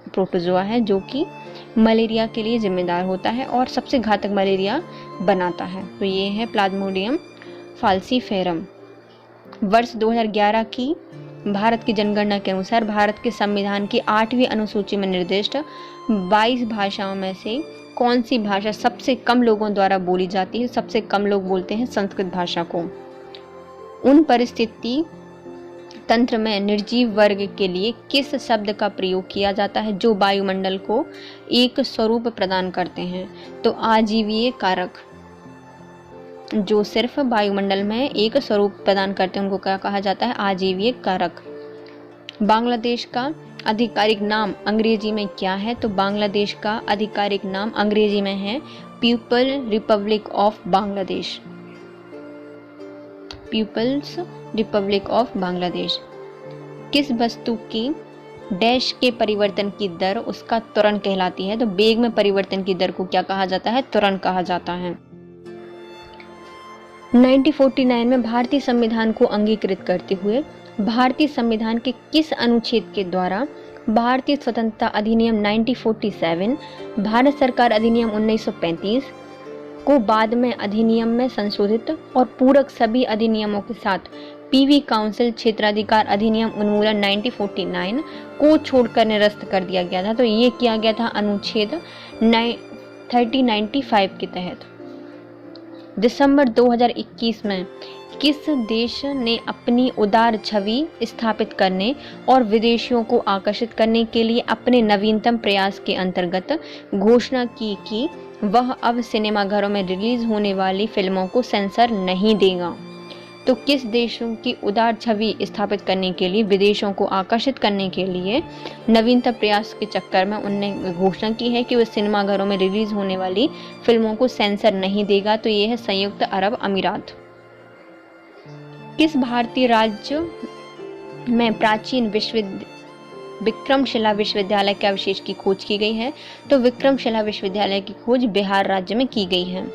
प्रोटोजोआ है जो कि मलेरिया के लिए जिम्मेदार होता है और सबसे घातक मलेरिया बनाता है। तो ये है प्लाज्मोडियम फाल्सीफेरम। वर्ष 2011 की भारत की जनगणना के अनुसार भारत के संविधान की 8वीं अनुसूची में निर्दिष्ट 22 भाषाओं में से कौन सी भाषा सबसे कम लोगों द्वारा बोली जाती है? सबसे कम लोग बोलते हैं संस्कृत भाषा को। उन परिस्थिति तंत्र में निर्जीव वर्ग के लिए किस शब्द का प्रयोग किया जाता है जो वायुमंडल को एक स्वरूप प्रदान करते हैं? तो आजीवीय कारक, जो सिर्फ वायुमंडल में एक स्वरूप प्रदान करते हैं उनको क्या कहा जाता है? आजीवीय कारक। बांग्लादेश का आधिकारिक नाम अंग्रेजी में क्या है? तो बांग्लादेश का आधिकारिक नाम अंग्रेजी में है people republic of Bangladesh. People's republic of Bangladesh. किस वस्तु की डैश के परिवर्तन की दर उसका त्वरण कहलाती है? तो वेग में परिवर्तन की दर को क्या कहा जाता है? त्वरण कहा जाता है। 1949 में भारतीय संविधान को अंगीकृत करते हुए भारतीय संविधान के किस अनुच्छेद के द्वारा भारतीय स्वतंत्रता अधिनियम 1947, भारत सरकार अधिनियम 1935 को बाद में अधिनियम में संशोधित और पूरक सभी अधिनियमों के साथ पीवी काउंसिल क्षेत्राधिकार अधिनियम उन्मूलन 1949 को छोड़कर निरस्त कर दिया गया था? तो ये किया गया था अनुच्छेद 3095 के तहत। दिसंबर 2021 में किस देश ने अपनी उदार छवि स्थापित करने और विदेशियों को आकर्षित करने के लिए अपने नवीनतम प्रयास के अंतर्गत घोषणा की कि वह अब सिनेमाघरों में रिलीज होने वाली फिल्मों को सेंसर नहीं देगा? तो किस देशों की उदार छवि स्थापित करने के लिए, विदेशों को आकर्षित करने के लिए नवीनतम प्रयास के चक्कर में उनने घोषणा की है कि वह सिनेमाघरों में रिलीज होने वाली फिल्मों को सेंसर नहीं देगा? तो ये है संयुक्त अरब अमीरात। किस भारतीय राज्य में प्राचीन विक्रमशिला विश्वविद्यालय के अवशेष की खोज की गई है? तो विक्रमशिला विश्वविद्यालय की खोज बिहार राज्य में की गई है।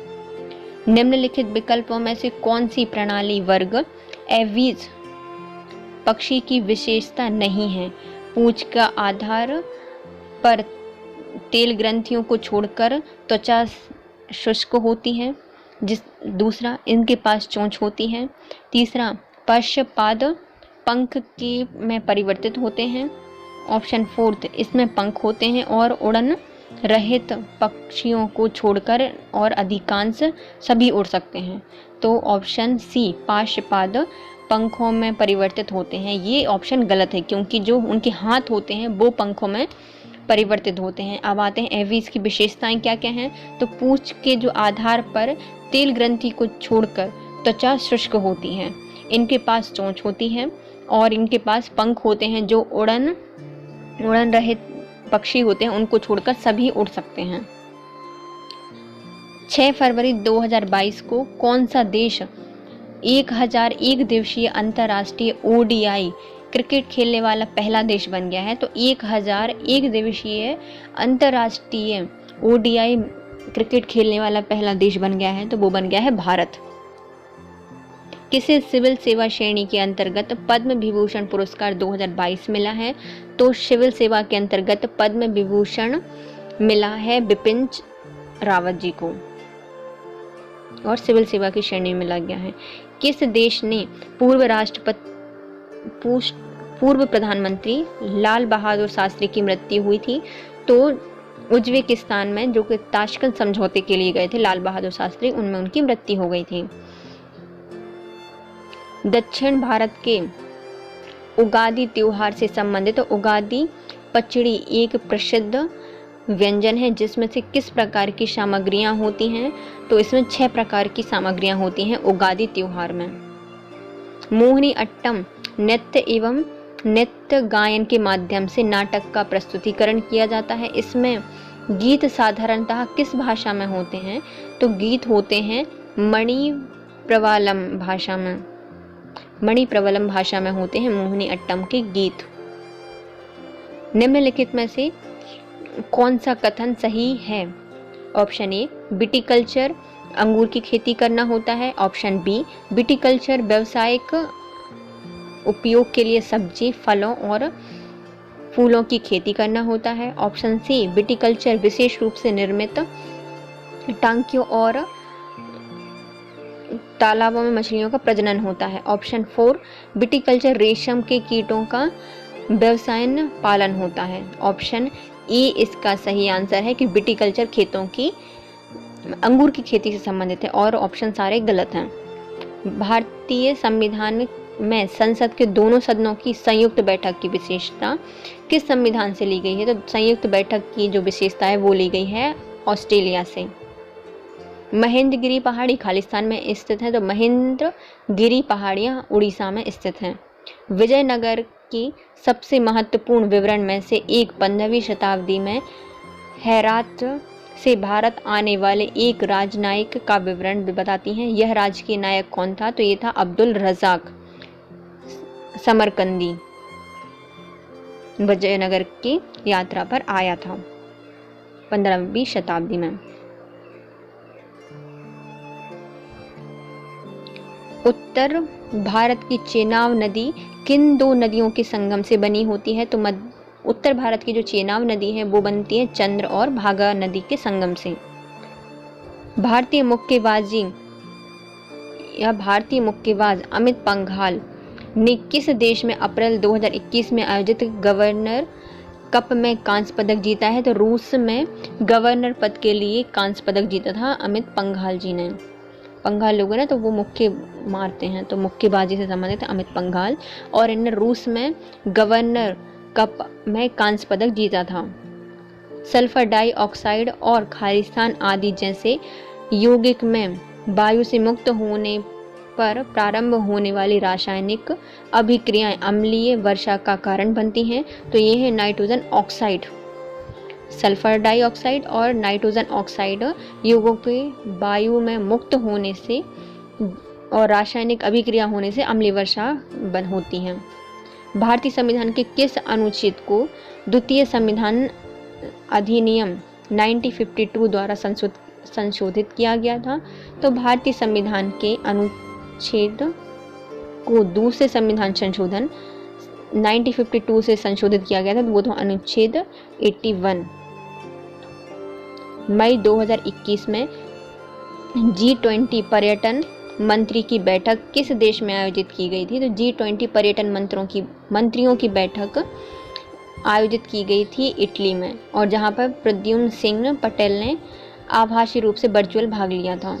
निम्नलिखित विकल्पों में से कौन सी प्रणाली वर्ग एवीज पक्षी की विशेषता नहीं है? पूंछ का आधार पर तेल ग्रंथियों को छोड़कर त्वचा शुष्क होती है। दूसरा, इनके पास चोंच होती है। तीसरा, पश्चपाद पंख के में परिवर्तित होते हैं। ऑप्शन 4, इसमें पंख होते हैं और उड़न रहित पक्षियों को छोड़कर और अधिकांश सभी उड़ सकते हैं। तो ऑप्शन सी पार्श्वपाद पंखों में परिवर्तित होते हैं, ये ऑप्शन गलत है क्योंकि जो उनके हाथ होते हैं वो पंखों में परिवर्तित होते हैं। अब आते हैं एवीज की विशेषताएं क्या क्या हैं। तो पूंछ के जो आधार पर तेल ग्रंथि को छोड़कर त्वचा शुष्क होती है। इनके पास चोंच होती है और इनके पास पंख होते हैं। जो उड़न रहित पक्षी होते हैं उनको छोड़कर सभी उड़ सकते हैं। 6 फरवरी 2022 को कौन सा देश 1001 दिवसीय अंतर्राष्ट्रीय ODI क्रिकेट खेलने वाला पहला देश बन गया है। तो 1001 दिवसीय अंतर्राष्ट्रीय ODI क्रिकेट खेलने वाला पहला देश बन गया है, तो वो बन गया है भारत। किसे सिविल सेवा श्रेणी के अंतर्गत पद्म विभूषण पुरस्कार 2022 मिला है। तो सिविल सेवा के अंतर्गत पद्म विभूषण मिला है बिपिन रावत जी को और सिविल सेवा की श्रेणी में मिला गया है। किस देश ने पूर्व प्रधानमंत्री लाल बहादुर शास्त्री की मृत्यु हुई थी। तो उज्बेकिस्तान में, जो कि ताशकंद समझौते के लिए गए थे लाल बहादुर शास्त्री, उनमें उनकी मृत्यु हो गई थी। दक्षिण भारत के उगादी त्योहार से संबंधित उगादी पचड़ी एक प्रसिद्ध व्यंजन है जिसमें से किस प्रकार की सामग्रियां होती हैं। तो इसमें 6 प्रकार की सामग्रियां होती हैं उगादी त्योहार में। मोहिनी अट्टम नृत्य एवं नृत्य गायन के माध्यम से नाटक का प्रस्तुतिकरण किया जाता है। इसमें गीत साधारणतः किस भाषा में होते हैं। तो गीत होते हैं मणिप्रवालम भाषा में होते हैं मोहिनी अट्टम के गीत। निम्नलिखित में से कौन सा कथन सही है। ऑप्शन ए विटिकल्चर अंगूर की खेती करना होता है। ऑप्शन बी विटिकल्चर व्यावसायिक उपयोग के लिए सब्जी, फलों और फूलों की खेती करना होता है। ऑप्शन सी विटिकल्चर विशेष रूप से निर्मित टांकियों और तालाबों में मछलियों का प्रजनन होता है। ऑप्शन 4 विटिकल्चर रेशम के कीटों का व्यवसायन पालन होता है। ऑप्शन ए इसका सही आंसर है कि विटिकल्चर खेतों की अंगूर की खेती से संबंधित है और ऑप्शन सारे गलत हैं। भारतीय संविधान में संसद के दोनों सदनों की संयुक्त बैठक की विशेषता किस संविधान से ली गई है। तो संयुक्त बैठक की जो विशेषता है वो ली गई है ऑस्ट्रेलिया से। महेंद्रगिरी पहाड़ी खालिस्तान में स्थित है। तो महेंद्रगिरी पहाड़ियां उड़ीसा में स्थित हैं। विजयनगर की सबसे महत्वपूर्ण विवरण में से एक 15वीं शताब्दी में हेरात से भारत आने वाले एक राजनायक का विवरण बताती हैं। यह राजकीय नायक कौन था। तो ये था अब्दुल रज़ाक समरकंदी। विजयनगर की यात्रा पर आया था 15वीं शताब्दी में। उत्तर भारत की चेनाब नदी किन 2 नदियों के संगम से बनी होती है। तो उत्तर भारत की जो चेनाब नदी है वो बनती है चंद्र और भागा नदी के संगम से। भारतीय मुक्केबाज अमित पंघाल ने किस देश में अप्रैल 2021 में आयोजित गवर्नर कप में कांस्य पदक जीता है। तो रूस में गवर्नर पद के लिए कांस्य पदक जीता था अमित पंघाल जी ने। पंघाल लोग ना तो वो मुक्के मारते हैं, तो मुक्केबाजी से संबंधित है अमित पंघाल, और इन्होंने रूस में गवर्नर कप में कांस्य पदक जीता था। सल्फर डाइऑक्साइड और खालिस्तान आदि जैसे यौगिक में वायु से मुक्त होने पर प्रारंभ होने वाली रासायनिक अभिक्रियाएं अम्लीय वर्षा का कारण बनती हैं। तो ये है नाइट्रोजन ऑक्साइड। सल्फर डाइऑक्साइड और नाइट्रोजन ऑक्साइड यौगों के वायु में मुक्त होने से और रासायनिक अभिक्रिया होने से अम्लीय वर्षा होती हैं। भारतीय संविधान के किस अनुच्छेद को द्वितीय संविधान अधिनियम 1952 द्वारा संशोधित किया गया था। तो भारतीय संविधान के अनुच्छेद को दूसरे संविधान संशोधन 1952 से संशोधित किया गया था, तो वो था अनुच्छेद 81। मई 2021 में G20 पर्यटन मंत्री की बैठक किस देश में आयोजित की गई थी। तो G20 पर्यटन मंत्रियों की बैठक आयोजित की गई थी इटली में, और जहां पर प्रद्युम्न सिंह पटेल ने आभासी रूप से वर्चुअल भाग लिया था।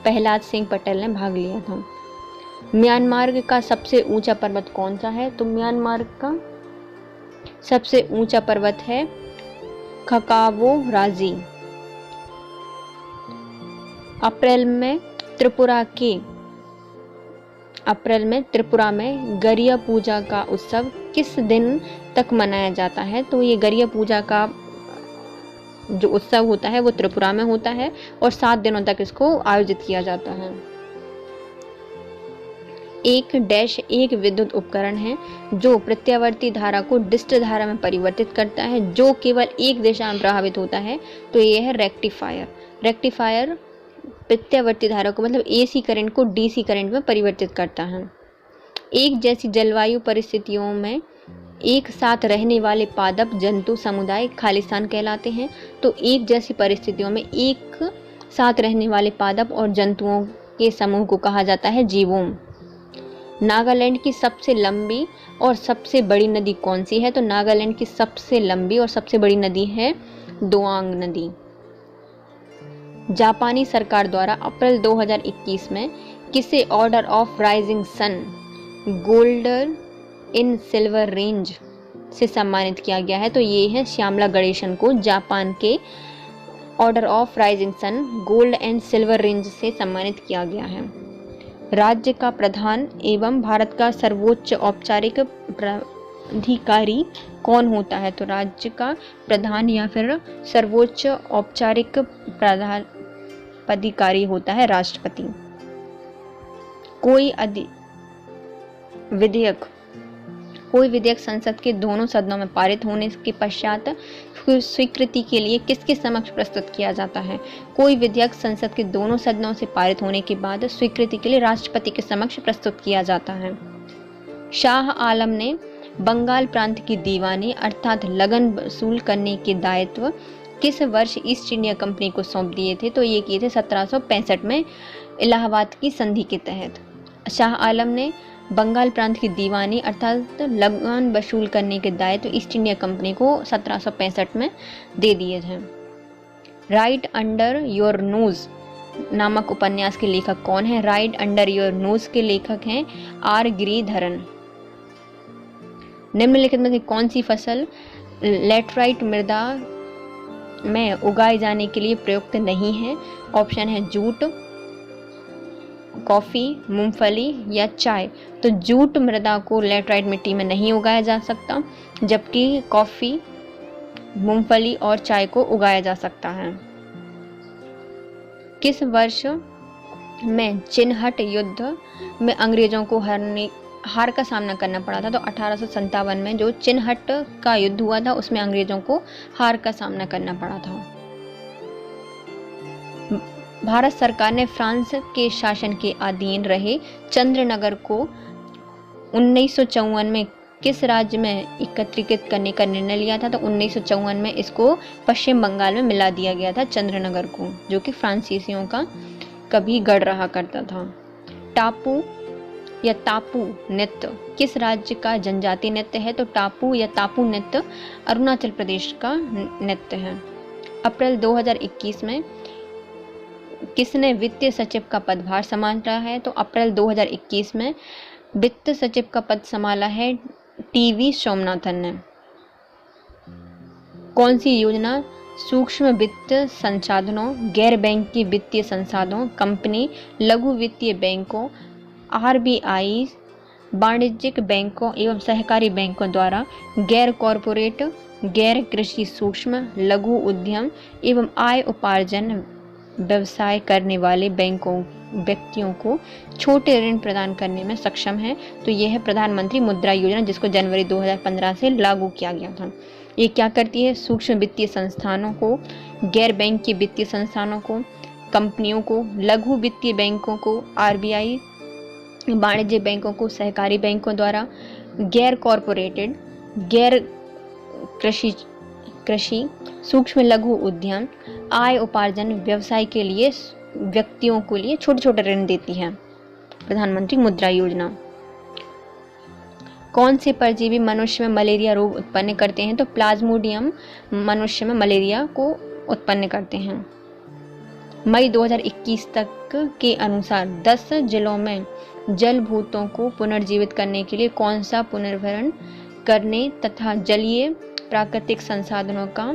प्रहलाद सिंह पटेल ने भाग लिया था। म्यांमार का सबसे ऊंचा पर्वत कौन सा है? तो म्यांमार का सबसे ऊंचा पर्वत है खकावो राजी। अप्रैल में त्रिपुरा में गरिया पूजा का उत्सव किस दिन तक मनाया जाता है? तो ये गरिया पूजा का जो उत्सव होता है वो त्रिपुरा में होता है और 7 दिनों तक इसको आयोजित किया जाता है। एक विद्युत उपकरण है जो प्रत्यावर्ती धारा को डिस्ट धारा में परिवर्तित करता है जो केवल एक दिशा में प्रभावित होता है। तो ये है रेक्टिफायर प्रत्यावर्ती धारा को मतलब एसी करंट को डीसी करंट में परिवर्तित करता है। एक जैसी जलवायु परिस्थितियों में एक साथ रहने वाले पादप जंतु समुदाय खालिस्तान कहलाते हैं। तो एक जैसी परिस्थितियों में एक साथ रहने वाले पादप और जंतुओं के समूह को कहा जाता है जीवोम। नागालैंड की सबसे लंबी और सबसे बड़ी नदी कौन सी है? तो नागालैंड की सबसे लंबी और सबसे बड़ी नदी है दोआंग नदी। जापानी सरकार द्वारा अप्रैल 2021 में किसे order of rising sun gold in silver range से सम्मानित किया गया है? तो ये है श्यामला गणेशन को जापान के order of rising sun gold and silver range से सम्मानित किया गया है। राज्य का प्रधान एवं भारत का सर्वोच्च औपचारिक प्राधिकारी कौन होता है? तो राज्य का प्रधान या फिर सर्वोच्च औपचारिक पदाधिकारी होता है राष्ट्रपति। कोई विधेयक संसद के दोनों सदनों में पारित होने के पश्चात स्वीकृति के लिए किसके समक्ष प्रस्तुत किया जाता है? कोई विधेयक संसद के दोनों सदनों से पारित होने के बाद स्वीकृति के लिए राष्ट्रपति के समक्ष प्रस्तुत किया जाता है। शाह आलम ने बंगाल प्रांत की दीवानी अर्थात लगन वसूल करने के दायित्व किस वर्ष ईस्ट इंडिया कंपनी को सौंप दिए थे? तो ये किए थे 1765 में इलाहाबाद की संधि के तहत। शाह आलम ने बंगाल प्रांत की दीवानी अर्थात लगन वसूल करने के दायित्व ईस्ट इंडिया कंपनी को 1765 में दे दिए थे। राइट अंडर योर नोज नामक उपन्यास के लेखक कौन है? राइट अंडर योर नोज के लेखक हैं आर गिरिधरन। निम्नलिखित में से कौन सी फसल लैटराइट मृदा में उगाए जाने के लिए प्रयुक्त नहीं है? ऑप्शन है जूट, कॉफी, मूंगफली या चाय। तो जूट मृदा को लैटराइट मिट्टी में नहीं उगाया जा सकता, जबकि कॉफी, मूंगफली और चाय को उगाया जा सकता है। किस वर्ष में चिनहट युद्ध में अंग्रेजों को हार का सामना करना पड़ा था? तो 1857 में जो चिनहट का युद्ध हुआ था उसमें अंग्रेजों को हार का सामना करना पड़ा था। भारत सरकार ने फ्रांस के शासन के अधीन रहे चंद्रनगर को 1954 में किस राज्य में एकत्रीकृत करने का निर्णय लिया था? तो 1954 में इसको पश्चिम बंगाल में मिला दिया गया था चंद्रनगर को, जो कि फ्रांसीसियों का कभी गढ़ रहा करता था। टापू या तापू नृत्य किस राज्य का जनजातीय नृत्य है? तो टापू या तापू नृत्य अरुणाचल प्रदेश का नृत्य है। अप्रैल 2021 में किसने वित्तीय सचिव का पदभार संभाला है? तो अप्रैल 2021 में वित्त सचिव का पद संभाला है टीवी सोमनाथन ने। कौन सी योजना सूक्ष्म वित्त संसाधनों, गैर बैंकिंग वित्तीय संसाधनों, कंपनी, लघु वित्तीय बैंकों, आरबीआई, वाणिज्यिक बैंकों एवं सहकारी बैंकों द्वारा गैर कॉरपोरेट, गैर कृषि सूक्ष्म लघु उद्यम एवं आय उपार्जन व्यवसाय करने वाले बैंकों व्यक्तियों को छोटे ऋण प्रदान करने में सक्षम है? तो यह है प्रधानमंत्री मुद्रा योजना, जिसको जनवरी 2015 से लागू किया गया था। ये क्या करती है? सूक्ष्म वित्तीय संस्थानों को, गैर बैंक के वित्तीय संस्थानों को, कंपनियों को, लघु वित्तीय बैंकों को, आरबीआई, वाणिज्य बैंकों को, सहकारी बैंकों द्वारा गैर कॉरपोरेटेड, गैर कृषि सूक्ष्म लघु उद्यम, आय उपार्जन व्यवसाय के लिए व्यक्तियों के लिए छोटे छोटे ऋण देती है प्रधानमंत्री मुद्रा योजना। कौन से परजीवी मनुष्य में मलेरिया रोग उत्पन्न करते हैं? तो प्लाज्मोडियम मनुष्य में मलेरिया को उत्पन्न करते हैं। मई 2021 तक के अनुसार 10 जिलों में जल भूतों को पुनर्जीवित करने के लिए कौन सा पुनर्भरण करने तथा जलीय प्राकृतिक संसाधनों का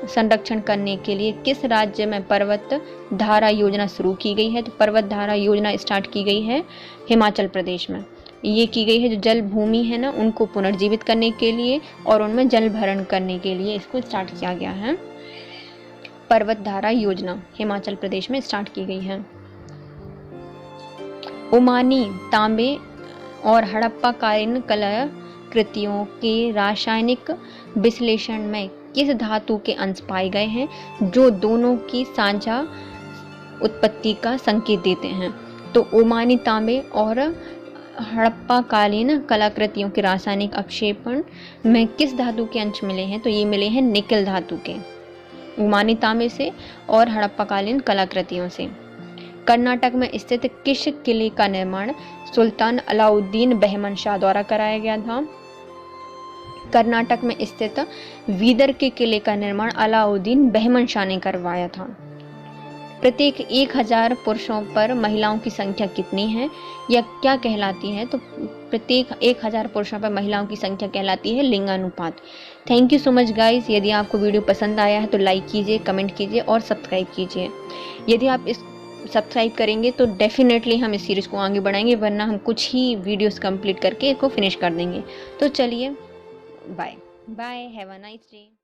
संरक्षण करने के लिए किस राज्य में पर्वत धारा योजना शुरू की गई है? तो पर्वत धारा योजना स्टार्ट की गई है हिमाचल प्रदेश में। ये की गई है जो जल भूमि है ना, उनको पुनर्जीवित करने के लिए और उनमें जल भरण करने के लिए इसको स्टार्ट किया गया है। पर्वत धारा योजना हिमाचल प्रदेश में स्टार्ट की गई है। ओमानी तांबे और हड़प्पा कालीन कलाकृतियों के रासायनिक विश्लेषण में किस धातु के अंश पाए गए हैं जो दोनों की साझा उत्पत्ति का संकेत देते हैं? तो ओमानी तांबे और हड़प्पा कालीन कलाकृतियों के रासायनिक अवक्षेपण में किस धातु के अंश मिले हैं? तो ये मिले हैं निकेल धातु के, ओमानी तांबे से और हड़प्पा कालीन कलाकृतियों से। कर्नाटक में स्थित किस किले का निर्माण सुल्तान अलाउद्दीन बहमन शाह द्वारा कराया गया था? कर्नाटक में स्थित वीदर के किले का निर्माण अलाउद्दीन बहमन शाह ने करवाया था। प्रत्येक 1000 पुरुषों पर महिलाओं की संख्या कितनी है या क्या कहलाती है? तो प्रत्येक 1000 पुरुषों पर महिलाओं की संख्या कहलाती है लिंगानुपात। Thank you so much guys. यदि आपको वीडियो पसंद आया है तो लाइक कीजिए, कमेंट कीजिए और सब्सक्राइब कीजिए। यदि आप इस सब्सक्राइब करेंगे तो डेफिनेटली हम इस सीरीज़ को आगे बढ़ाएंगे, वरना हम कुछ ही वीडियोस कंप्लीट करके इसको फिनिश कर देंगे। तो चलिए bye bye, have a nice day.